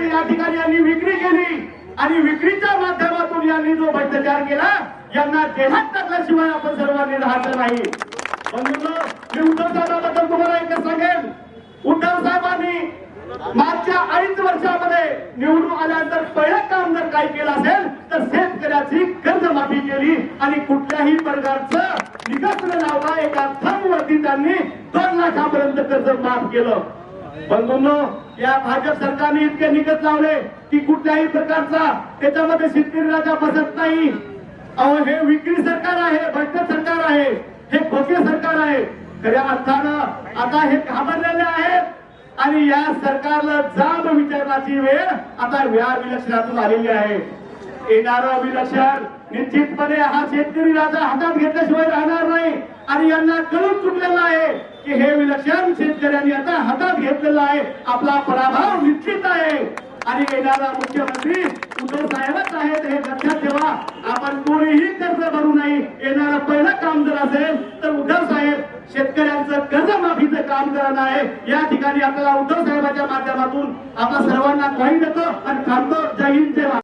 या ठिकाणी यांनी विक्री केली आणि विक्रीच्या माध्यमातून यांनी जो भ्रष्टाचार केला यांना देहात टाकल्याशिवाय आपण सर्वांनी राहायचं नाही. म्हणून मी उद्धव साहेबांबद्दल तुम्हाला एकच सांगेन, उद्धव साहेबांनी मागच्या 2.5 वर्षामध्ये निवडून आल्यानंतर पहिलं काम जर काही केलं असेल तर शेतकऱ्याची कर्जमाफी केली आणि कुठल्याही प्रकारचं निकष न लावता एका थंबवरती त्यांनी 2 लाखापर्यंत कर्ज माफ केलं. बंधूंनो, या भाजप सरकारने इतके निकष लावले की कुठल्याही प्रकारचा त्याच्यामध्ये शेतकरी राजा बसत नाही. अहो, हे विक्री सरकार आहे, भ्रष्ट सरकार आहे, हे खोटे सरकार आहे. खऱ्या अर्थानं आता हे घाबरलेले आहेत आणि या सरकारला जाब विचारण्याची वेळ आता या विलक्षणातून आलेली आहे. येणारं विलक्षण निश्चितपणे हा शेतकरी राजा हातात घेतल्याशिवाय राहणार नाही आणि यांना कळून चुकलेलं आहे की हे विलक्षण शेतकऱ्यांनी आता हातात घेतलेलं आहे. आपला पराभव निश्चित आहे आणि येणारा मुख्यमंत्री उद्धव साहेबच आहेत हे लक्षात ठेवा. आपण कोणीही कर्ज भरू नये. येणारं पहिलं काम जर असेल तर उद्धव साहेब शेतकऱ्यांचं कर्जमाफीचं काम करणार आहे. या ठिकाणी आपल्याला उद्धव साहेबांच्या माध्यमातून आपल्या सर्वांना ग्वाही देतो आणि थांबतो. जय हिंद, जय भारत.